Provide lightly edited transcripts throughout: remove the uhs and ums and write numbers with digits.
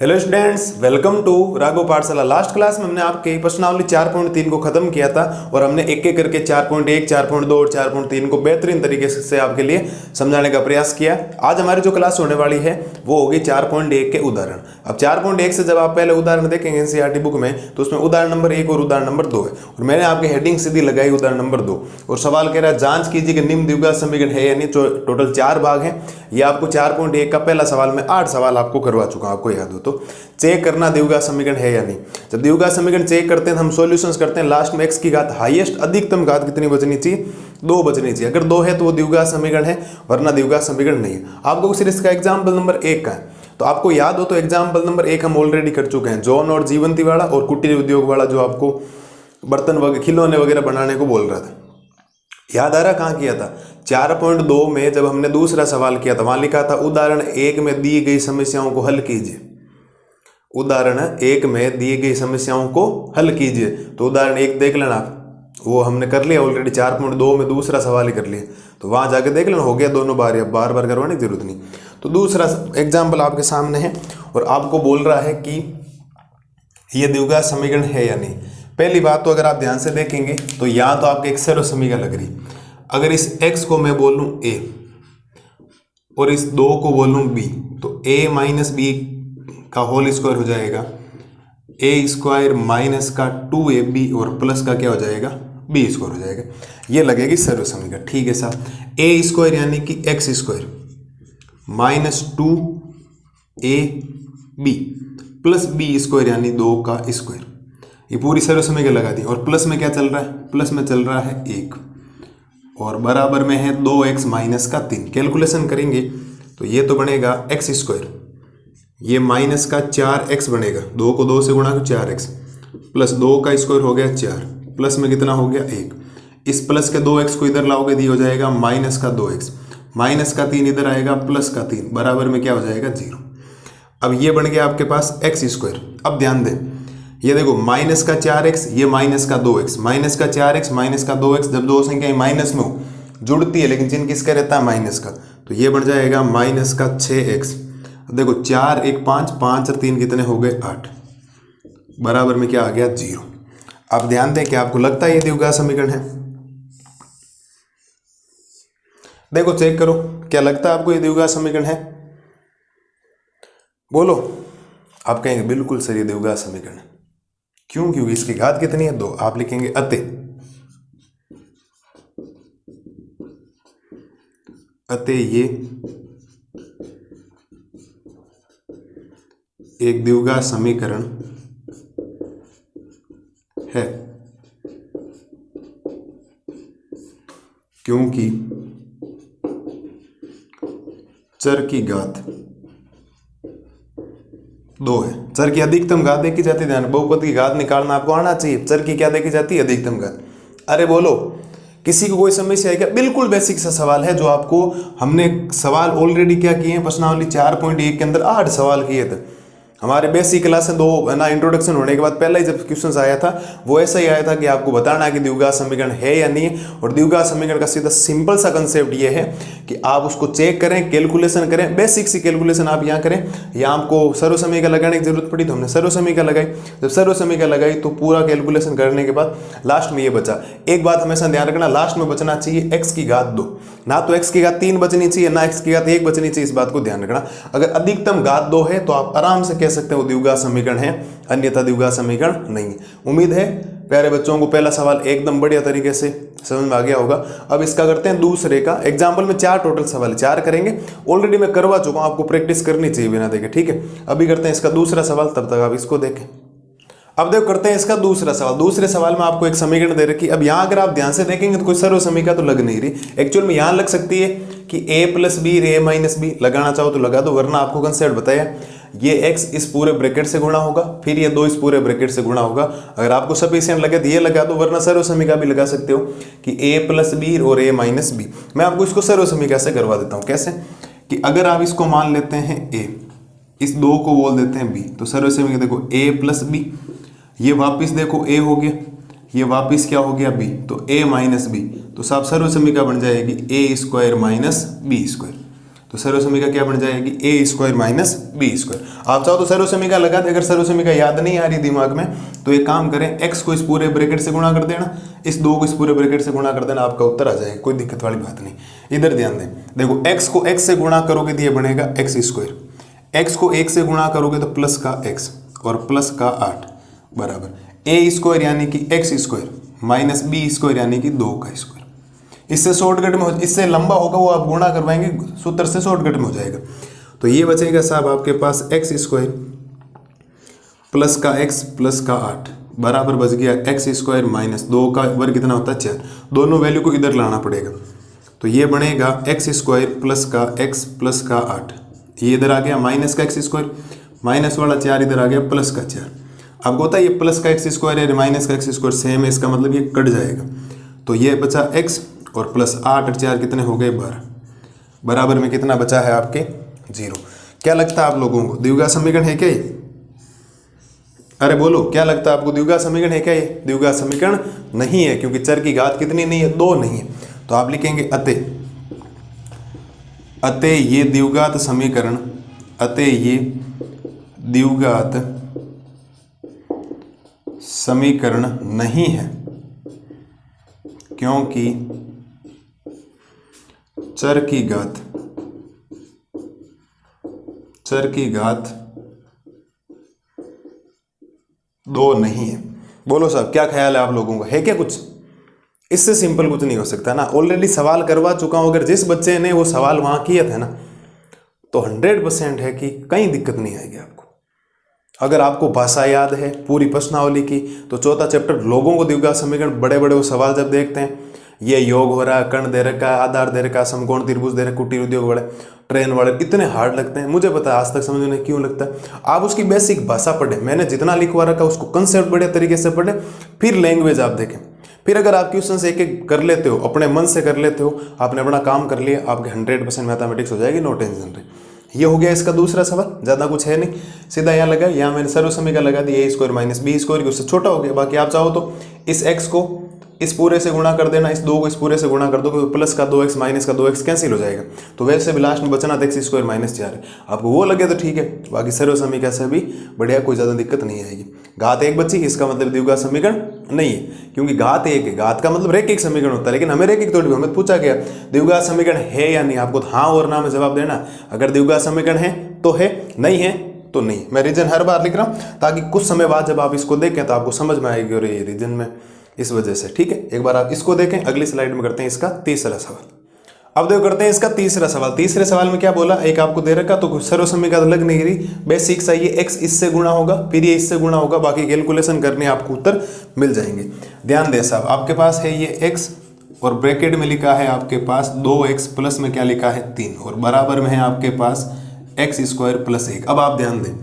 Hello students, welcome to Raghav Pathshala. Last class में हमने आपके प्रश्नावली 4.3 को खत्म किया था और हमने एक एक करके 4.1, 4.2 और 4.3 को बेहतरीन तरीके से आपके लिए समझाने का प्रयास किया। आज हमारी जो क्लास होने वाली है वो होगी 4.1 के उदाहरण। अब 4.1 से जब आप पहले उदाहरण देखेंगे एनसीईआरटी बुक में तो उसमें उदाहरण नंबर 1 और उदाहरण नंबर 2 है और मैंने आपकी हेडिंग सीधी लगाई उदाहरण नंबर 2 और सवाल कह रहा है जांच कीजिए कि निम्न द्विघात समीकरण है यानी टोटल 4 भाग हैं। ये आपको 4.1 का पहला सवाल में 8 सवाल आपको करवा चुका हूं, आपको याद हो तो चेक करना द्विघात समीकरण है या नहीं। जब द्विघात समीकरण चेक करते हैं तो हम सॉल्यूशंस करते हैं। लास्ट में x की घात हाईएस्ट अधिकतम घात कितनी बचनी चाहिए? 2 बचनी चाहिए। अगर 2 है तो वो द्विघात समीकरण है, वरना द्विघात समीकरण नहीं है। आपको सिर्फ इसका एग्जाम्पल नंबर 1 का है तो आपको याद हो तो एग्जाम्पल नंबर 1 हम ऑलरेडी कर चुके हैं। जॉन और जीवंती वाला और कुटीर उद्योग वाला जो आपको बर्तन वगैरह खिलौने वगैरह बनाने को बोल रहा था, याद आ रहा कहाँ किया था? 4.2 में जब हमने दूसरा सवाल किया था वहां लिखा था उदाहरण 1 में दी गई समस्याओं को हल कीजिए। उदाहरण 1 में दी गई समस्याओं को हल कीजिए। तो उदाहरण 1 देख लेना, वो हमने कर लिया ऑलरेडी। 4.2 में दूसरा सवाल ही कर लिया तो वहां जाके देख लेना, हो गया दोनों बार, अब बार बार करवाने की जरूरत नहीं। तो दूसरा एग्जाम्पल आपके सामने है और आपको बोल रहा है कि यह द्विघात समीकरण है या नहीं। पहली बात तो अगर आप ध्यान से देखेंगे तो यहाँ तो आपके एक सर्व समीकरण लग रही। अगर इस x को मैं बोलूं a और इस 2 को बोलूं b तो a माइनस बी का होल स्क्वायर हो जाएगा a स्क्वायर माइनस का 2ab और प्लस का क्या हो जाएगा? b स्क्वायर हो जाएगा। ये लगेगी सर्व समीकरण। ठीक है साहब, a स्क्वायर यानी कि x square minus 2ab plus b square यानी 2 का स्क्वायर, ये पूरी सर्व समीकरण लगा दी। और प्लस में क्या चल रहा है? प्लस में चल रहा है 1 और बराबर में है 2x माइनस का 3। कैलकुलेशन करेंगे तो ये तो बनेगा x स्क्वायर, ये माइनस का 4x बनेगा, 2 को 2 से गुणा तो 4x प्लस 2 का स्क्वायर हो गया 4, प्लस में कितना हो गया 1। इस प्लस के 2x को इधर लाओगे दी हो जाएगा माइनस का 2x, माइनस का 3 इधर आएगा प्लस का 3, बराबर में क्या हो जाएगा 0। अब ये बन गया आपके पास x स्क्वायर। अब ध्यान दें, ये देखो माइनस का 4x, ये माइनस का 2x, माइनस का 4x माइनस का 2x, जब दो संख्या माइनस में हो जुड़ती है लेकिन चिन्ह किसका रहता है? माइनस का। तो ये बन जाएगा माइनस का 6x। देखो 4 1 5, 5 और 3 कितने हो गए? 8, बराबर में क्या आ गया? 0। अब ध्यान दें कि आपको लगता है ये द्विघात समीकरण है? देखो चेक करो, क्या लगता है आपको ये द्विघात समीकरण है? बोलो। आप कहेंगे बिल्कुल सही द्विघात समीकरण है। क्यों? क्योंकि इसकी घात कितनी है? 2। आप लिखेंगे अतः ये एक द्विघात समीकरण है क्योंकि चर की घात 2 है। चर की अधिकतम घात देखी जाती है, ध्यान, बहुपद की घात निकालना आपको आना चाहिए। चर की क्या देखी जाती है? अधिकतम घात। अरे बोलो, किसी को कोई समस्या है क्या? बिल्कुल बेसिक सा सवाल है जो आपको हमने सवाल ऑलरेडी क्या किए हैं, प्रश्नावली 4.1 के अंदर 8 सवाल किए थे हमारे बेसिक क्लास में। 2 ना इंट्रोडक्शन होने के बाद पहला ही जब क्वेश्चन आया था वो ऐसा ही आया था कि आपको बताना है कि द्विघात समीकरण है या नहीं। और द्विघात समीकरण का सीधा सिंपल सा कंसेप्ट ये है कि आप उसको चेक करें, कैलकुलेशन करें, बेसिक सी कैलकुलेशन आप यहाँ करें। यहाँ आपको सर्व समीकरण लगाने की जरूरत पड़ी तो हमने सर्व समीकरण लगाई। जब सर्व समीकरण लगाई तो पूरा कैलकुलेशन करने के बाद लास्ट में ये बचा। एक बात हमेशा ध्यान रखना, लास्ट में बचना चाहिए x की घात 2, ना तो x की घात 3 बचनी चाहिए ना x की घात 1 बचनी चाहिए। इस बात को ध्यान रखना। अगर अधिकतम घात 2 है तो आप आराम से कह सकते हैं वो द्विघात समीकरण है, अन्यथा द्विघात समीकरण नहीं है। उम्मीद है प्यारे बच्चों को पहला सवाल एकदम बढ़िया तरीके से समझ में आ गया होगा। अब इसका करते हैं दूसरे का। एग्जाम्पल में 4 टोटल सवाल 4 करेंगे, ऑलरेडी मैं करवा चुका हूं, आपको प्रैक्टिस करनी चाहिए बिना देखे। ठीक है, अभी करते हैं इसका दूसरा सवाल, तब तक आप इसको देखें। अब देखो करते हैं इसका दूसरा सवाल। दूसरे सवाल में आपको एक समीकरण दे रखी। अब यहाँ अगर आप ध्यान से देखेंगे तो कोई सर्व समीकरण तो लग नहीं रही। एक्चुअल में यहाँ लग सकती है कि a plus b a minus b, लगाना चाहो तो लगा दो, वरना आपको कंसेप्ट बताया ये x इस पूरे ब्रैकेट से गुणा होगा, फिर ये 2 इस पूरे ब्रैकेट से गुणा होगा। अगर आपको सफिशिएंट लगे तो ये लगा दो, वरना सर्व समीकरण भी लगा सकते हो कि a प्लस बी और a माइनस बी। मैं आपको इसको सर्व समीकरण से करवा देता हूँ। कैसे? कि अगर आप इसको मान लेते हैं a, इस 2 को बोल देते हैं b, तो सर्व समीकरण देखो a प्लस बी, ये वापिस देखो a हो गया, ये वापिस क्या हो गया b, तो a माइनस बी, तो साहब सर्व समीकरण बन जाएगी a square minus b square. तो सर्वसमीका क्या बन जाएगी, a square minus b square. आप चाहो तो सर्वसमीका लगा दे, अगर सर्वसमीका याद नहीं आ रही दिमाग में तो एक काम करें, एक्स को इस पूरे ब्रैकेट से गुणा कर देना, इस 2 को इस पूरे ब्रैकेट से गुणा कर देना, आपका उत्तर आ जाएगा, कोई दिक्कत वाली बात नहीं। इधर ध्यान दें, देखो एक्स को एक्स से गुणा करोगे तो ये बनेगा एक्स स्क्वायर, एक्स को 1 से गुणा करोगे तो प्लस का एक्स और प्लस का 8 बराबर ए स्क्वायर यानी कि x square minus b square यानी कि 2 का स्क्वायर। इससे शॉर्टकट में, इससे लंबा होगा वो आप गुणा करवाएंगे, सूत्र से शॉर्टकट में हो जाएगा। तो ये बचेगा साहब आपके पास एक्स स्क्वायर प्लस का एक्स प्लस का 8 बराबर बच गया एक्स स्क्वायर माइनस 2 का वर्ग कितना होता है 4। दोनों वैल्यू को इधर लाना पड़ेगा, तो ये बनेगा एक्स स्क्वायर प्लस का एक्स प्लस का 8, ये इधर आ गया माइनस का एक्स स्क्वायर, माइनस वाला 4 इधर आ गया प्लस का 4। आपको होता है ये प्लस का एक्स स्क्वायर है माइनस का एक्स स्क्वायर सेम है, इसका मतलब ये कट जाएगा। तो ये बचा एक्स और प्लस 8 और 4 कितने हो गए 12, बराबर में कितना बचा है आपके 0। क्या लगता है आप लोगों को द्विघात समीकरण है क्या ये? अरे बोलो, क्या लगता है आपको द्विघात समीकरण है क्या ये? द्विघात समीकरण नहीं है, क्योंकि चर की घात कितनी नहीं है, 2 नहीं है। तो आप लिखेंगे अतः ये द्विघात समीकरण, अतः ये द्विघात समीकरण नहीं है, क्योंकि चर की घात 2 नहीं है। बोलो साहब, क्या ख्याल है आप लोगों का, है क्या कुछ? इससे सिंपल कुछ नहीं हो सकता ना। ऑलरेडी सवाल करवा चुका हूं, अगर जिस बच्चे ने वो सवाल वहां किया था ना, तो 100% है कि कहीं दिक्कत नहीं आएगी आपको। अगर आपको भाषा याद है पूरी प्रश्नावली की, तो चौथा चैप्टर लोगों को द्विघात समीकरण, बड़े बड़े वो सवाल जब देखते हैं, ये योग हो रहा है, कर्ण दे रखा है, आधार दे रखा है, समकोण त्रिभुज दे रखा, कुटीर उद्योग वाले, ट्रेन वाले, इतने हार्ड लगते हैं। मुझे पता है आज तक समझने क्यों लगता है। आप उसकी बेसिक भाषा पढ़े, मैंने जितना लिखवा रखा उसको कंसेप्ट बढ़िया तरीके से पढ़े, फिर लैंग्वेज आप देखें, फिर अगर आप क्वेश्चन एक एक कर लेते हो, अपने मन से कर लेते हो, आपने अपना काम कर लिया, आपके 100% मैथमेटिक्स हो जाएगी, नो टेंशन रहे। ये हो गया इसका दूसरा सवाल, ज़्यादा कुछ है नहीं, सीधा यहाँ लगा, यहाँ मैंने सर्वसमीका लगा दी ए स्क्वायर माइनस बी स्क्वायर की, उससे छोटा हो गया। बाकी आप चाहो तो इस x को इस पूरे से गुणा कर देना, इस 2 को इस पूरे से गुणा कर दो, प्लस का 2x माइनस का 2x कैंसिल हो जाएगा। तो वैसे भी लास्ट में बचना तो एक्स स्क्वायर माइनस 4 है, आपको वो लगे तो ठीक है, बाकी सर्वसमीका से भी बढ़िया, कोई ज़्यादा दिक्कत नहीं आएगी। घात 1 बची, इसका मतलब द्विघात समीकरण नहीं है, क्योंकि घात 1 है, घात का मतलब रैखिक समीकरण होता है, लेकिन हमें रैखिक थोड़ी, हमें पूछा गया द्विघात समीकरण है या नहीं, आपको हाँ और ना में जवाब देना। अगर द्विघात समीकरण है तो है, नहीं है तो नहीं। मैं रीजन हर बार लिख रहा हूँ ताकि कुछ समय बाद जब आप इसको देखें तो आपको समझ में आएगी और ये रीजन में, इस वजह से, ठीक है। एक बार आप इसको देखें, अगली स्लाइड में करते हैं इसका तीसरा सवाल। अब देखो करते हैं इसका तीसरा सवाल। तीसरे सवाल में क्या बोला, एक आपको दे रखा, तो सर्वसमीका लग नहीं रही, बेसिक सा ये x इससे गुणा होगा, फिर ये इससे गुणा होगा, बाकी कैलकुलेशन करने आपको उत्तर मिल जाएंगे। ध्यान दे साहब, आपके पास है ये x और ब्रैकेट में लिखा है आपके पास 2x प्लस में क्या लिखा है 3, और बराबर में है आपके पास एक्स स्क्वायर प्लस 1। अब आप ध्यान दें,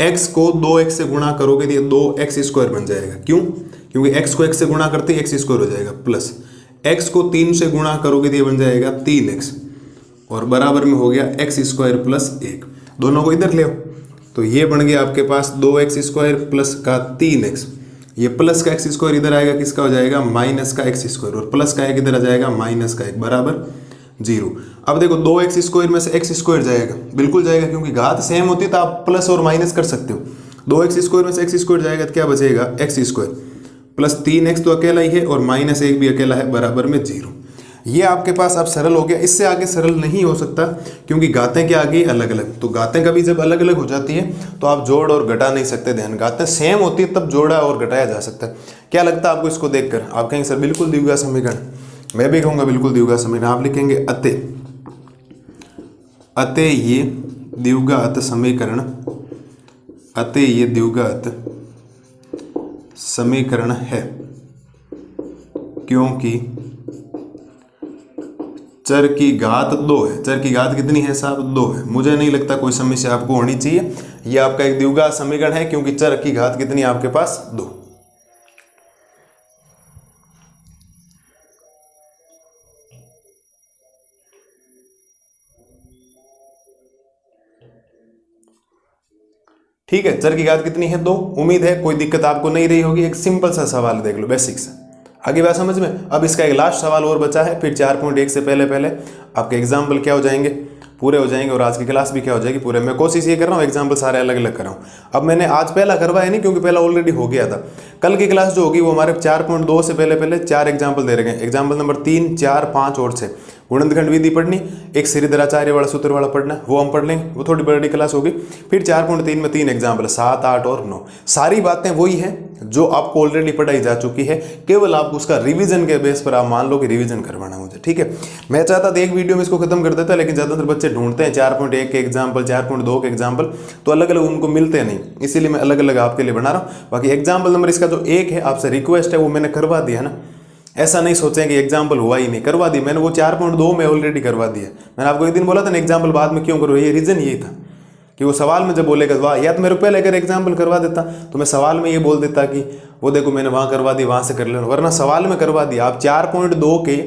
x को 2x से गुणा करोगे तो ये 2x स्क्वायर बन जाएगा। क्यों? क्योंकि x को x से गुणा करते ही x स्क्वायर हो जाएगा, प्लस x को 3 से गुणा करोगे तो ये बन जाएगा 3x, और बराबर में हो गया x स्क्वायर प्लस 1। दोनों को इधर ले आओ, तो ये बन गया आपके पास 2x स्क्वायर प्लस का 3x, ये प्लस का x स्क्वायर इधर आएगा, किसका हो जाएगा माइनस का x स्क्वायर, और प्लस का 1 इधर आ जाएगा माइनस का 1 बराबर 0। अब देखो 2x स्क्वायर में से x स्क्वायर जाएगा, बिल्कुल जाएगा, क्योंकि घात सेम होती है तो आप प्लस और माइनस कर सकते हो। 2x स्क्वायर में से x स्क्वायर जाएगा तो क्या बचेगा x स्क्वायर प्लस 3x तो अकेला ही है, और माइनस 1 भी अकेला है, बराबर में 0। ये आपके पास अब सरल हो गया। इससे आगे सरल नहीं हो सकता, क्योंकि घातें क्या आ गई अलग अलग। तो घातें कभी जब अलग अलग हो जाती है तो आप जोड़ और घटा नहीं सकते। ध्यान, घातें सेम होती है तब जोड़ा और घटाया जा सकता है। क्या लगता है आपको इसको देखकर? आप कहेंगे सर बिल्कुल द्विघात समीकरण, मैं भी कहूँगा बिल्कुल द्विघात समीकरण। आप लिखेंगे अतः ये द्विघात समीकरण, अतः ये द्विघात समीकरण है, क्योंकि चर की घात 2 है। चर की घात कितनी है साहब? 2 है। मुझे नहीं लगता कोई समस्या आपको होनी चाहिए। ये आपका एक द्विघात समीकरण है, क्योंकि चर की घात कितनी है आपके पास? 2। ठीक है, चर की घात कितनी है? 2। उम्मीद है कोई दिक्कत आपको नहीं रही होगी। एक सिंपल सा सवाल देख लो, बेसिक सा। आगे बात समझ में? अब इसका एक लास्ट सवाल और बचा है, फिर 4.1 से पहले आपके एग्जाम्पल क्या हो जाएंगे, पूरे हो जाएंगे और आज की क्लास भी क्या हो जाएगी पूरे। मैं कोशिश ये कर रहा हूँ एग्जाम्पल सारे अलग अलग कर रहा हूँ। अब मैंने आज पहला करवाया नहीं क्योंकि पहला ऑलरेडी हो गया था। कल की क्लास जो होगी वो हमारे 4.2 से पहले 4 एग्जाम्पल दे रखे हैं। एग्जाम्पल नंबर 3, 4, 5 और 6 गुणनखंड विधि पढ़नी, एक श्रीधराचार्य वाला सूत्र वाला पढ़ना, वो हम पढ़ लेंगे, वो थोड़ी बड़ी क्लास होगी। फिर 4.3 में 3 एग्जाम्पल, 7, 8 और 9। सारी बातें वही हैं जो आपको ऑलरेडी पढ़ाई जा चुकी है, केवल आप उसका रिवीजन के बेस पर आप मान लो कि रिवीजन करवाना मुझे, ठीक है। मैं चाहता था एक वीडियो में इसको खत्म कर देता, लेकिन ज़्यादातर बच्चे ढूंढते हैं 4.1 के एग्जाम्पल, 4.2 के एग्जाम्पल, तो अलग अलग उनको मिलते नहीं, इसीलिए मैं अलग अलग आपके लिए बना रहा हूँ। बाकी एग्जाम्पल नंबर इसका जो 1 है, आपसे रिक्वेस्ट है वो मैंने करवा दिया है ना, ऐसा नहीं सोचें कि एग्जाम्पल हुआ ही नहीं, करवा दी मैंने, वो 4.2 में ऑलरेडी करवा दिया। मैंने आपको एक दिन बोला था ना एग्जाम्पल बाद में क्यों करो, ये रीज़न यही था कि वो सवाल में जब बोलेगा वाह, या तो मेरे पहले अगर एग्जाम्पल करवा देता तो मैं सवाल में ये बोल देता कि वो देखो मैंने वहाँ करवा दी, वहाँ से कर लेना, वरना सवाल में करवा दिया। आप 4.2 के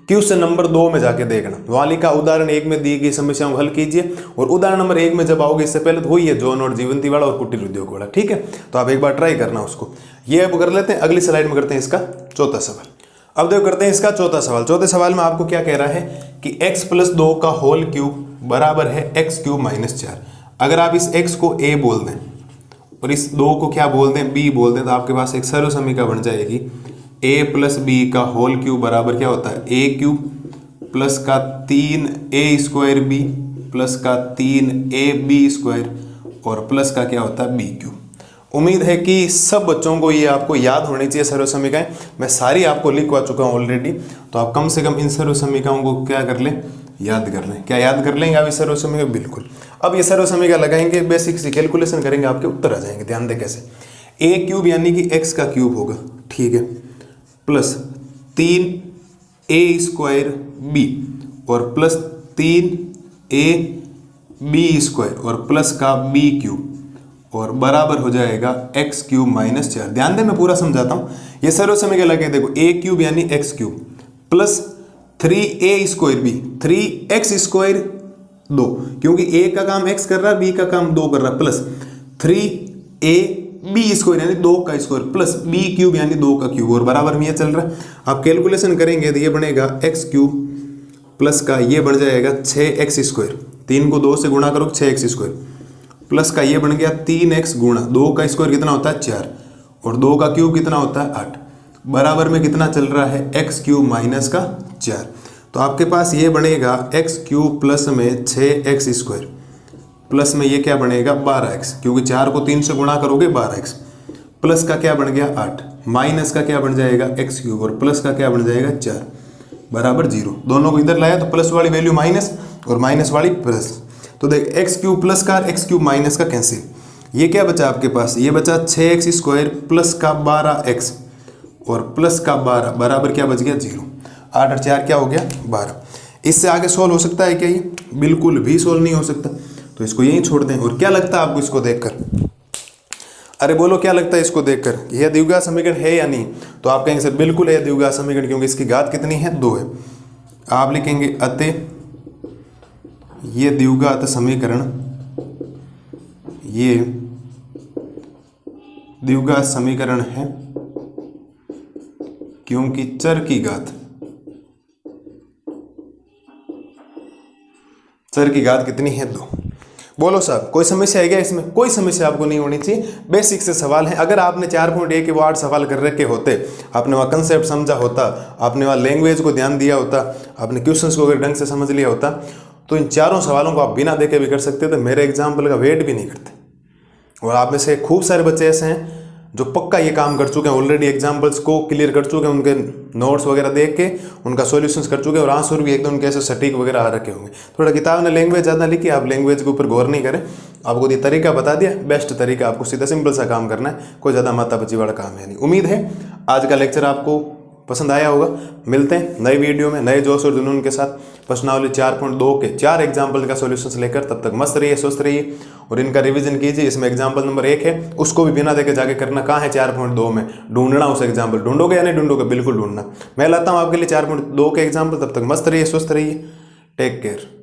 क्वेश्चन नंबर 2 में जाके देखना, वहाँ लिखा उदाहरण 1 में दी गई समस्याओं को हल कीजिए, और उदाहरण नंबर 1 में जब आओगे इससे पहले तो वही है जौन और जीवंती वाला और कुटीर उद्योग वाला, ठीक है। तो आप एक बार ट्राई करना उसको। ये अब कर लेते हैं, अगली स्लाइड में करते हैं इसका चौथा सवाल। अब देखो करते हैं इसका चौथा सवाल। चौथे सवाल में आपको क्या कह रहा है कि x + 2 का होल क्यूब बराबर है x³ - 4। अगर आप इस x को a बोल दें और इस 2 को क्या बोल दें, b बोल दें, तो आपके पास एक सर्व समीकरण बन जाएगी a + b का होल क्यूब बराबर क्या होता है a³ प्लस का 3a² प्लस का 3ab² और प्लस का क्या होता है b³। उम्मीद है कि सब बच्चों को ये आपको याद होनी चाहिए सर्व समीकरण। मैं सारी आपको लिखवा चुका हूँ ऑलरेडी, तो आप कम से कम इन सर्व समीकरणों को क्या कर लें, याद कर लें। क्या याद कर लेंगे आप इस सर्व समीकरण? बिल्कुल। अब ये सर्व समीकरण लगाएंगे, बेसिक सी कैलकुलेशन करेंगे, आपके उत्तर आ जाएंगे। ध्यान दें कैसे, a³ यानी कि x का क्यूब होगा, ठीक है, प्लस 3a² और प्लस 3ab² और प्लस का b³ और बराबर हो जाएगा x³ - 4। ध्यान दें मैं पूरा समझाता हूँ। ये सर्व समीकरण लगे, देखो a³ यानी x³ प्लस 3a²b 3x² 2, क्योंकि a का काम x कर रहा है, b का काम 2 कर रहा है, प्लस 3ab² यानी 2 का स्क्वायर प्लस b³ यानी 2 का क्यूब और बराबर में ये चल रहा है। आप कैलकुलेशन करेंगे तो ये बनेगा x³ प्लस का ये बन जाएगा 6x², 3 को 2 से गुणा करो 6x² प्लस का ये बन गया 3x गुणा 2 का स्क्वायर कितना होता है 4 और 2 का क्यूब कितना होता है 8, बराबर में कितना चल रहा है x³ - का 4। तो आपके पास ये बनेगा x³ प्लस में 6x² प्लस में ये क्या बनेगा 12x, क्योंकि 4 को 3 से गुणा करोगे 12x, प्लस का क्या बन गया 8, माइनस का क्या बन जाएगा x³ और प्लस का क्या बन जाएगा 4 बराबर 0। दोनों को इधर लाया तो प्लस वाली वैल्यू माइनस और माइनस वाली प्लस, तो देख x³ प्लस का x³ माइनस का कैंसिल, ये क्या बचा आपके पास, ये बचा 6x² प्लस का 12x और प्लस का 12 बराबर क्या बच गया 0। 8 और 4 क्या हो गया 12। इससे आगे सोल्व हो सकता है क्या ये? बिल्कुल भी सोल्व नहीं हो सकता, तो इसको यहीं छोड़ दें। और क्या लगता है आपको इसको देखकर? अरे बोलो क्या लगता है इसको देखकर, यह द्विघात समीकरण है या नहीं? तो आप कहेंगे सर बिल्कुल है द्विघात समीकरण, क्योंकि इसकी घात कितनी है 2 है। आप लिखेंगे अतः ये द्विघात समीकरण, ये द्विघात समीकरण है क्योंकि चर की घात कितनी है 2। बोलो साहब कोई समस्या है क्या इसमें? कोई समस्या आपको नहीं होनी चाहिए, बेसिक से सवाल है। अगर आपने 4.1 के वो 8 सवाल कर रखे होते, आपने वहाँ कंसेप्ट समझा होता, आपने वहाँ लैंग्वेज को ध्यान दिया होता, आपने क्वेश्चंस को अगर ढंग से समझ लिया होता, तो इन चारों सवालों को आप बिना देखे भी कर सकते थे, मेरे एग्जाम्पल का वेट भी नहीं करते। और आप में से खूब सारे बच्चे ऐसे हैं जो पक्का ये काम कर चुके हैं, ऑलरेडी एग्जाम्पल्स को क्लियर कर चुके हैं, उनके नोट्स वगैरह देख के उनका सॉल्यूशंस कर चुके हैं और आंसर भी एकदम उनके ऐसे सटीक वगैरह आ रखे होंगे। थोड़ा किताब ने लैंग्वेज ज़्यादा लिखी, आप लैंग्वेज के ऊपर गौर नहीं करें, आपको ये तरीका बता दिया, बेस्ट तरीका, आपको सीधा सिंपल सा काम करना है, कोई ज़्यादा माथापच्ची वाला काम है नहीं। उम्मीद है आज का लेक्चर आपको पसंद आया होगा। मिलते हैं नई वीडियो में नए जोश और जुनून के साथ, प्रश्नावली 4.2 के 4 एग्जाम्पल का सॉल्यूशंस लेकर। तब तक मस्त रहिए, स्वस्थ रहिए और इनका रिवीजन कीजिए। इसमें एग्जाम्पल नंबर 1 है, उसको भी बिना देखे जाके करना। कहाँ है 4.2 में, ढूंढना उस एग्जाम्पल, ढूंढोगे या नहीं ढूंढोगे, बिल्कुल ढूंढना। मैं लाता हूँ आपके लिए 4.2 के एग्जाम्पल। तब तक मस्त रहिए, स्वस्थ रहिए, टेक केयर।